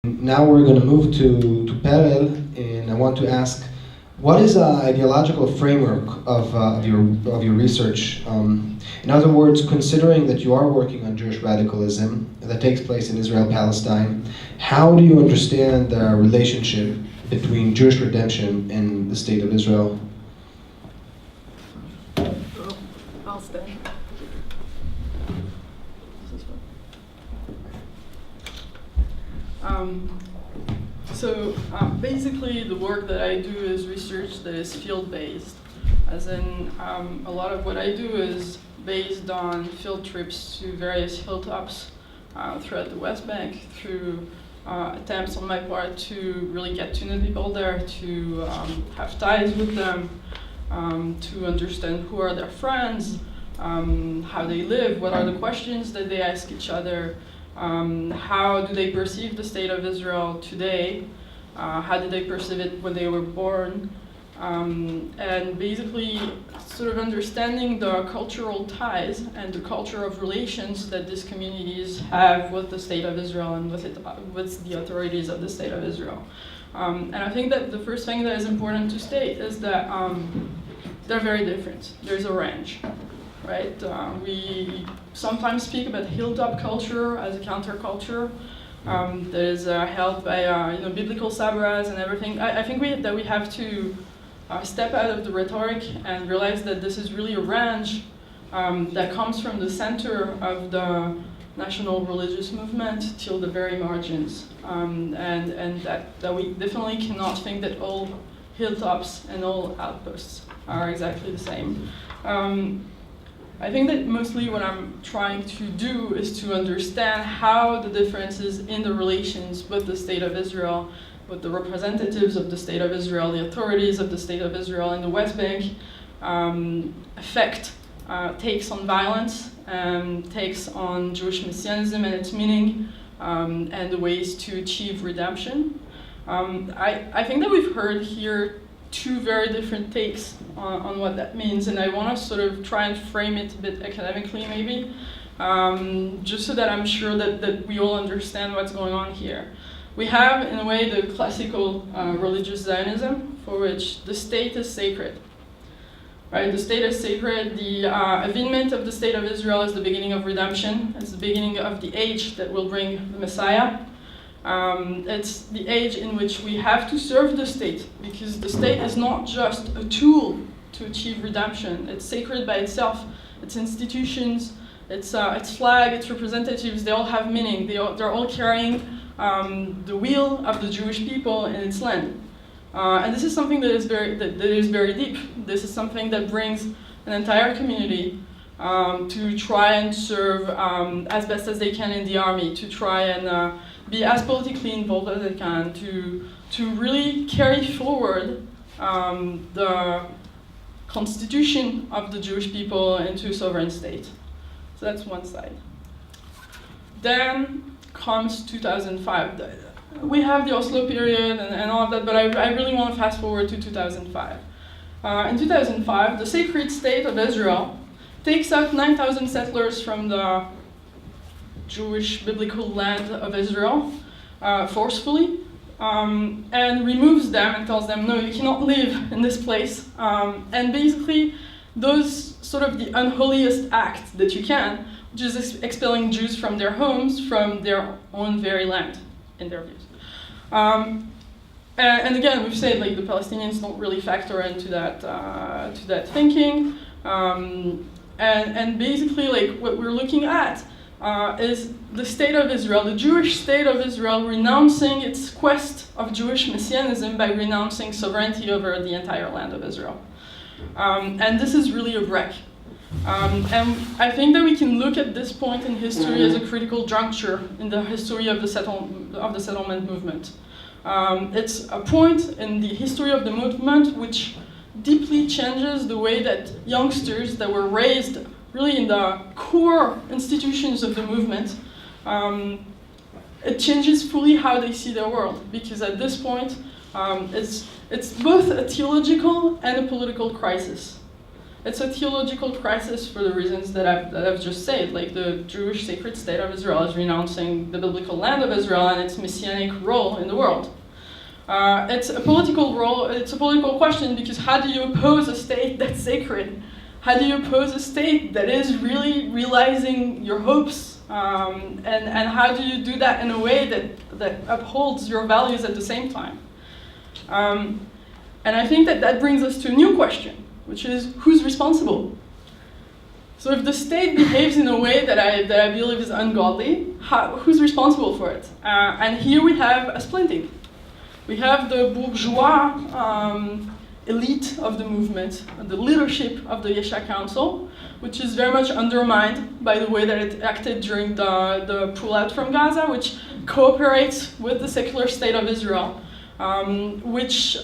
Now we're going to move to Perle, and I want to ask, what is the ideological framework of your research? In other words, considering that you are working on Jewish radicalism that takes place in Israel-Palestine, how do you understand the relationship between Jewish redemption and the State of Israel? I'll stay. Basically the work that I do is research that is field-based, as in a lot of what I do is based on field trips to various hilltops throughout the West Bank, through attempts on my part to really get to know people there, to have ties with them, to understand who are their friends, how they live, what are the questions that they ask each other, how do they perceive the State of Israel today, how did they perceive it when they were born, and basically sort of understanding the cultural ties and the culture of relations that these communities have with the State of Israel and with the authorities of the State of Israel. And I think that the first thing that is important to state is that they're very different. There's a range, right? We sometimes speak about hilltop culture as a counterculture that is held by biblical sabras and everything. I think that we have to step out of the rhetoric and realize that this is really a range that comes from the center of the national religious movement till the very margins, and that we definitely cannot think that all hilltops and all outposts are exactly the same. I think that mostly what I'm trying to do is to understand how the differences in the relations with the State of Israel, with the representatives of the State of Israel, the authorities of the State of Israel in the West Bank, affect takes on violence, takes on Jewish messianism and its meaning, and the ways to achieve redemption. I think that we've heard here two very different takes on what that means, and I want to sort of try and frame it a bit academically maybe, just so that I'm sure that we all understand what's going on here. We have, in a way, the classical religious Zionism, for which the state is sacred. Right? The state is sacred. The avivement of the State of Israel is the beginning of redemption. It's the beginning of the age that will bring the Messiah. It's the age in which we have to serve the state, because the state is not just a tool to achieve redemption. It's sacred by itself. Its institutions, its flag, its representatives, they all have meaning. They're all carrying the will of the Jewish people in its land. And this is something that is very deep. This is something that brings an entire community to try and serve as best as they can in the army, to try and be as politically involved as they can, to really carry forward the constitution of the Jewish people into a sovereign state. So that's one side. Then comes 2005. We have the Oslo period and all of that, but I really want to fast forward to 2005. In 2005, the sacred State of Israel takes out 9,000 settlers from the Jewish biblical land of Israel forcefully, and removes them and tells them, no, you cannot live in this place. And basically, those sort of the unholiest act that you can, which is expelling Jews from their homes, from their own very land, in their views. And again, we've said like the Palestinians don't really factor into that thinking. And basically, like what we're looking at is the State of Israel, the Jewish State of Israel, renouncing its quest of Jewish messianism by renouncing sovereignty over the entire land of Israel. And this is really a break. And I think that we can look at this point in history as a critical juncture in the history of the settlement movement. It's a point in the history of the movement which deeply changes the way that youngsters that were raised really in the core institutions of the movement, it changes fully how they see their world, because at this point it's both a theological and a political crisis. It's a theological crisis for the reasons that I've just said, like the Jewish sacred state of Israel is renouncing the biblical land of Israel and its messianic role in the world. It's a political role, it's a political question, because how do you oppose a state that's sacred? How do you oppose a state that is really realizing your hopes? And how do you do that in a way that upholds your values at the same time? And I think that brings us to a new question, which is who's responsible? So if the state behaves in a way that I believe is ungodly, who's responsible for it? And here we have a splitting. We have the bourgeois elite of the movement, the leadership of the Yesha Council, which is very much undermined by the way that it acted during the pullout from Gaza, which cooperates with the secular state of Israel, which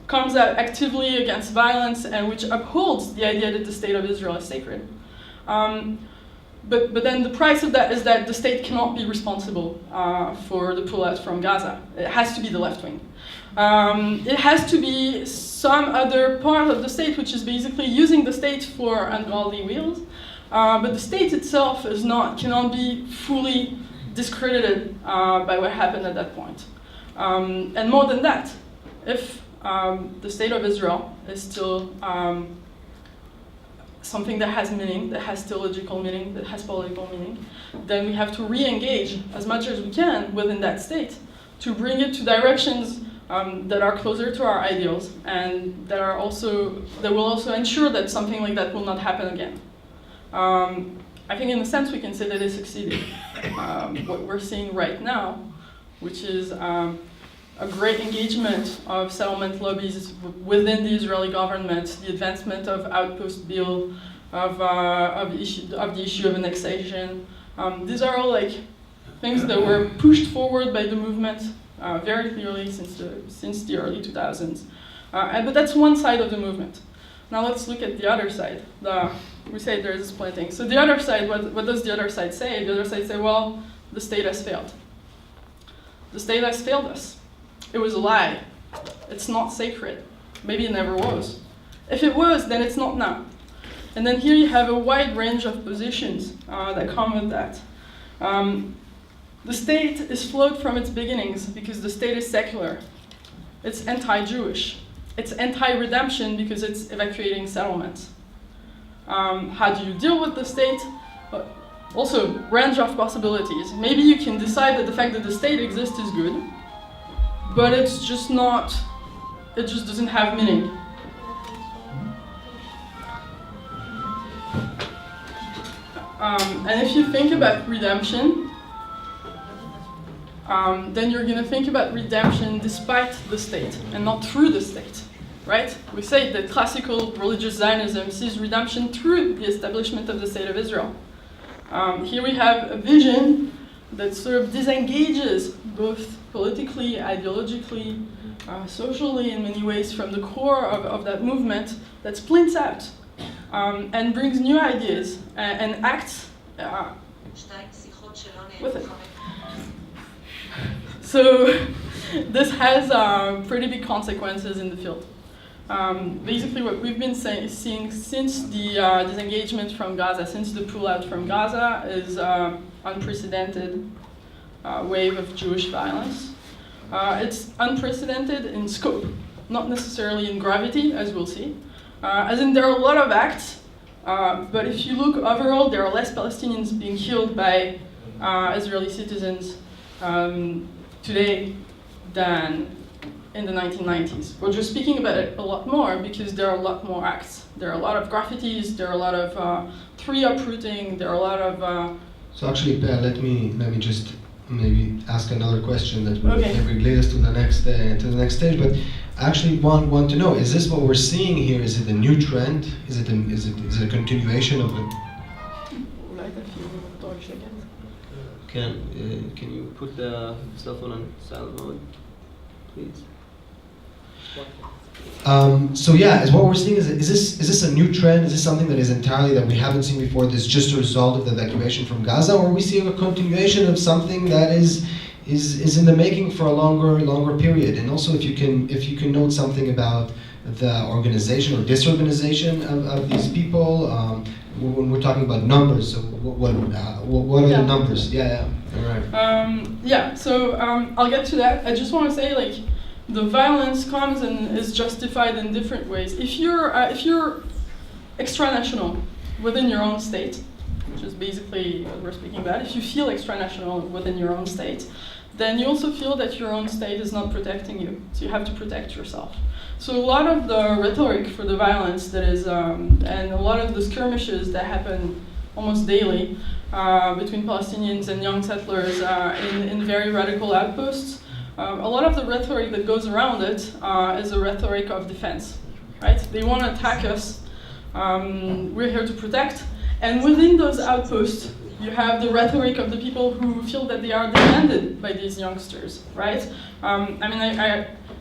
comes out actively against violence and which upholds the idea that the state of Israel is sacred. But then the price of that is that the state cannot be responsible for the pullout from Gaza. It has to be the left wing. It has to be some other part of the state which is basically using the state for ungodly wheels. But the state itself cannot be fully discredited by what happened at that point. And more than that, if the state of Israel is still something that has meaning, that has theological meaning, that has political meaning, then we have to re-engage as much as we can within that state to bring it to directions that are closer to our ideals and that will also ensure that something like that will not happen again. I think in a sense we can say that it succeeded. What we're seeing right now, which is a great engagement of settlement lobbies within the Israeli government, the advancement of outpost bill, of the issue of annexation. These are all like things that were pushed forward by the movement very clearly since the early 2000s. But that's one side of the movement. Now let's look at the other side. We say there's a splitting. So the other side, what does the other side say? The other side say, well, the state has failed. The state has failed us. It was a lie. It's not sacred. Maybe it never was. If it was, then it's not now. And then here you have a wide range of positions that come with that. The state is flawed from its beginnings because the state is secular. It's anti-Jewish. It's anti-redemption because it's evacuating settlements. How do you deal with the state? Also, range of possibilities. Maybe you can decide that the fact that the state exists is good, but it's just not, it just doesn't have meaning. And if you think about redemption, then you're going to think about redemption despite the state and not through the state, right? We say that classical religious Zionism sees redemption through the establishment of the state of Israel. Here we have a vision that sort of disengages both politically, ideologically, socially in many ways from the core of that movement, that splints out and brings new ideas and acts with it. So this has pretty big consequences in the field. Basically what we've been seeing since the disengagement from Gaza, since the pullout from Gaza, is unprecedented wave of Jewish violence. It's unprecedented in scope, not necessarily in gravity, as we'll see. As in, there are a lot of acts, but if you look overall, there are less Palestinians being killed by Israeli citizens today than in the 1990s. We're just speaking about it a lot more because there are a lot more acts. There are a lot of graffitis, there are a lot of tree uprooting, there are a lot of... So actually, let me just maybe ask another question that will maybe lead us to the next stage. But I actually want to know: is this what we're seeing here? Is it a new trend? Is it a continuation of it? Can you put the cell phone on silent mode, please? So yeah, is what we're seeing is this a new trend? Is this something that is entirely that we haven't seen before? This is just a result of the evacuation from Gaza, or are we seeing a continuation of something that is in the making for a longer period? And also, if you can note something about the organization or disorganization of these people? When we're talking about numbers, so what are the numbers? Yeah, right. So I'll get to that. I just want to say, like, the violence comes and is justified in different ways. If you're extra-national within your own state, which is basically what we're speaking about, if you feel extra-national within your own state, then you also feel that your own state is not protecting you. So you have to protect yourself. So a lot of the rhetoric for the violence that is, and a lot of the skirmishes that happen almost daily between Palestinians and young settlers in very radical outposts, a lot of the rhetoric that goes around it is a rhetoric of defense, right? They want to attack us. We're here to protect. And within those outposts, you have the rhetoric of the people who feel that they are demanded by these youngsters, right?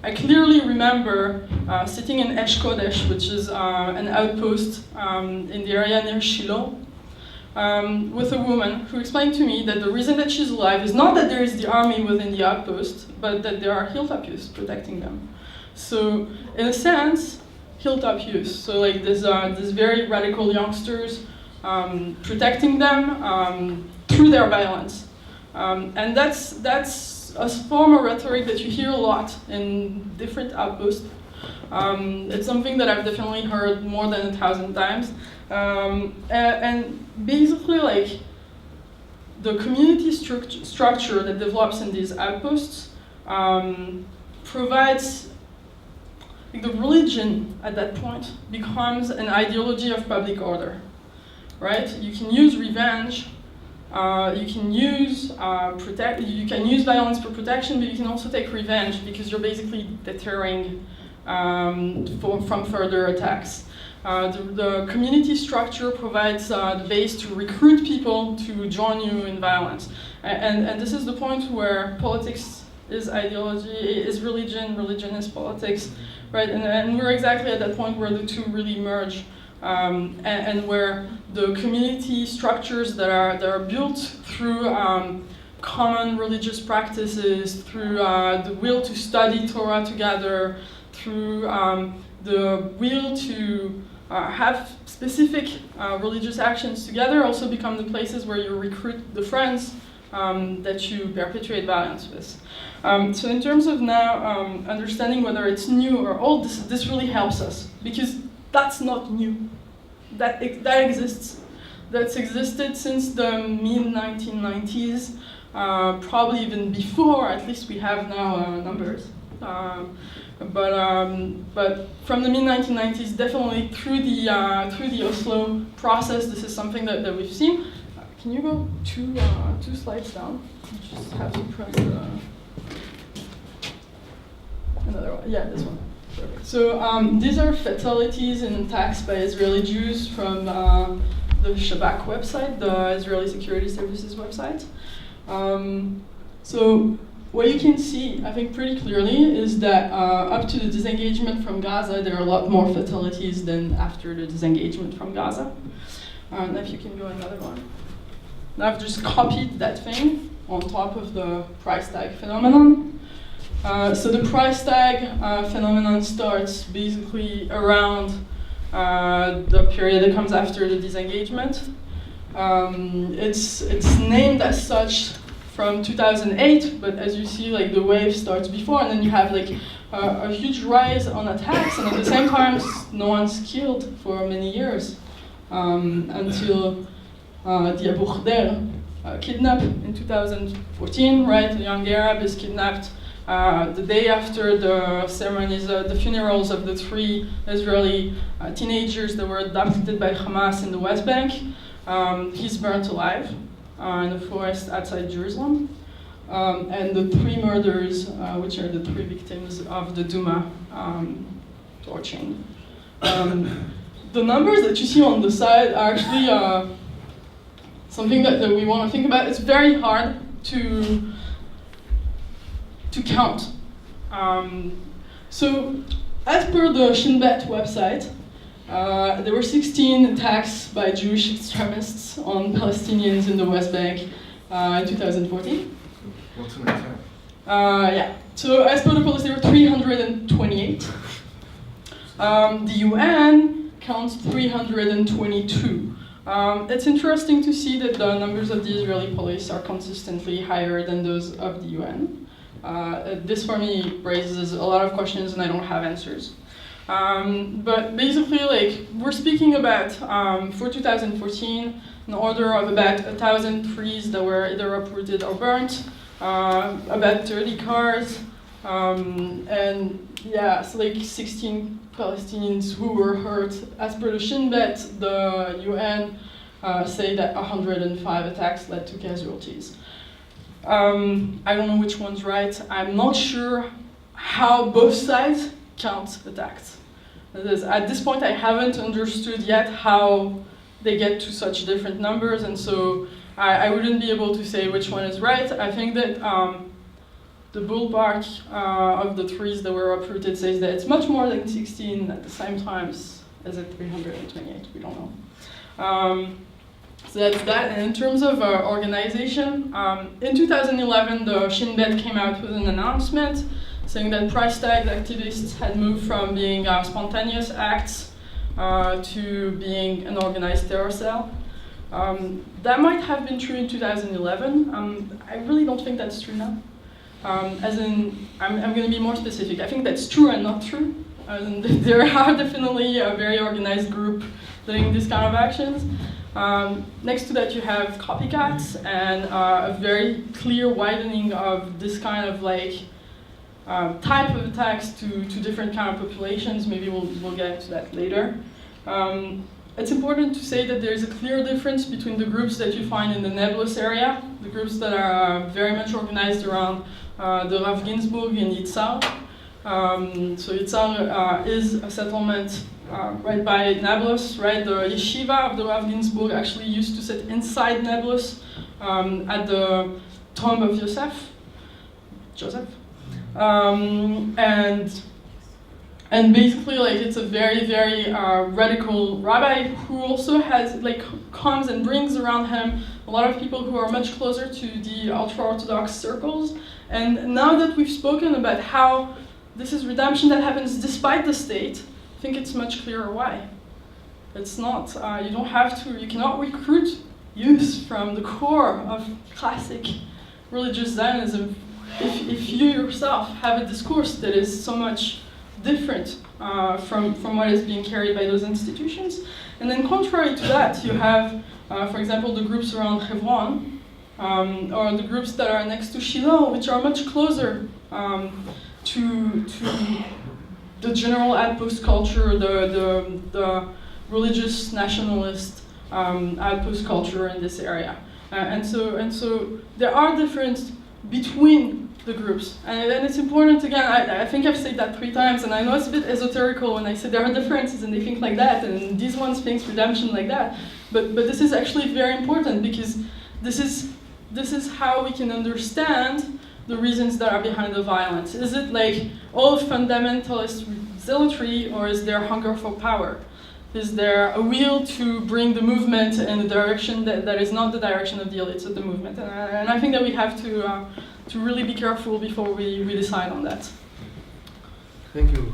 I clearly remember sitting in Esh Kodesh, which is an outpost in the area near Shiloh, with a woman who explained to me that the reason that she's alive is not that there is the army within the outpost, but that there are hilltop youths protecting them. So, in a sense, hilltop youths. So, like, there's very radical youngsters protecting them through their violence, and that's a form of rhetoric that you hear a lot in different outposts. It's something that I've definitely heard more than 1,000 times. And basically, like, the community structure that develops in these outposts provides, like, the religion at that point becomes an ideology of public order, right? You can use revenge. You can use you can use violence for protection, but you can also take revenge because you're basically deterring from further attacks. The community structure provides the base to recruit people to join you in violence, and this is the point where politics is ideology, is religion, religion is politics, right? And we're exactly at that point where the two really merge. And where the community structures that are built through common religious practices, through the will to study Torah together, through the will to have specific religious actions together, also become the places where you recruit the friends that you perpetuate violence with. So in terms of now understanding whether it's new or old, this really helps us, because that's not new. That exists. That's existed since the mid-1990s, probably even before. At least we have now numbers. But from the mid-1990s, definitely through the Oslo process, this is something that we've seen. Can you go two slides down? You just have to press another one. Yeah, this one. Perfect. So these are fatalities in attacks by Israeli Jews from the Shabak website, the Israeli Security Services website. So what you can see, I think pretty clearly, is that up to the disengagement from Gaza, there are a lot more fatalities than after the disengagement from Gaza. Now if you can go another one. Now I've just copied that thing on top of the price tag phenomenon. So the price tag phenomenon starts basically around the period that comes after the disengagement. It's named as such from 2008, but as you see, like, the wave starts before, and then you have like a huge rise on attacks, and at the same time, no one's killed for many years until the Abu Khader kidnap in 2014. Right, a young Arab is kidnapped. The day after the ceremonies, the funerals of the 3 Israeli teenagers that were abducted by Hamas in the West Bank, he's burnt alive in the forest outside Jerusalem. And the 3 murders, which are the 3 victims of the Duma torching. The numbers that you see on the side are actually something that we want to think about. It's very hard to count. So, as per the Shin Bet website, there were 16 attacks by Jewish extremists on Palestinians in the West Bank in 2014. What's an attack? Yeah. So, as per the police, there were 328. The UN counts 322. It's interesting to see that the numbers of the Israeli police are consistently higher than those of the UN. This for me raises a lot of questions and I don't have answers. But basically, like, we're speaking about, for 2014, an order of about 1,000 trees that were either uprooted or burnt, about 30 cars, and yeah, so like 16 Palestinians who were hurt. As per the Shin Bet, the UN say that 105 attacks led to casualties. I don't know which one's right. I'm not sure how both sides count attacks. At this point, I haven't understood yet how they get to such different numbers, and so I wouldn't be able to say which one is right. I think that the ballpark of the trees that were uprooted says that it's much more than 16 at the same time as at 328. We don't know. So that's that. And in terms of organization, in 2011, the Shin Bet came out with an announcement saying that price tag activists had moved from being spontaneous acts to being an organized terror cell. That might have been true in 2011. I really don't think that's true now. As in, I'm going to be more specific. I think that's true and not true. There are definitely a very organized group doing these kind of actions. Next to that, you have copycats and a very clear widening of this kind of like type of attacks to different kind of populations. Maybe we'll get into that later. It's important to say that there's a clear difference between the groups that you find in the Nablus area, the groups that are very much organized around the Rav Ginsburg in Yitzhar. So Yitzhar is a settlement right by Nablus, right? The yeshiva of the Rav Ginsburg actually used to sit inside Nablus at the tomb of Joseph. And basically, like, it's a very, very radical rabbi who also has, like, comes and brings around him a lot of people who are much closer to the ultra-Orthodox circles. And now that we've spoken about how this is redemption that happens despite the state, I think it's much clearer why. It's not, you don't have to, you cannot recruit youth from the core of classic religious Zionism if you yourself have a discourse that is so much different from what is being carried by those institutions. And then contrary to that, you have, for example, the groups around Hebron, or the groups that are next to Shiloh, which are much closer to the general outpost culture, the religious nationalist outpost culture in this area. And so there are differences between the groups. And it's important, again, I think I've said that 3 times, and I know it's a bit esoterical when I say there are differences and they think like that, and these ones think redemption like that. But this is actually very important because this is how we can understand the reasons that are behind the violence. Is it like all fundamentalist zealotry, or is there hunger for power? Is there a will to bring the movement in a direction that is not the direction of the elites of the movement? And I think that we have to really be careful before we decide on that. Thank you.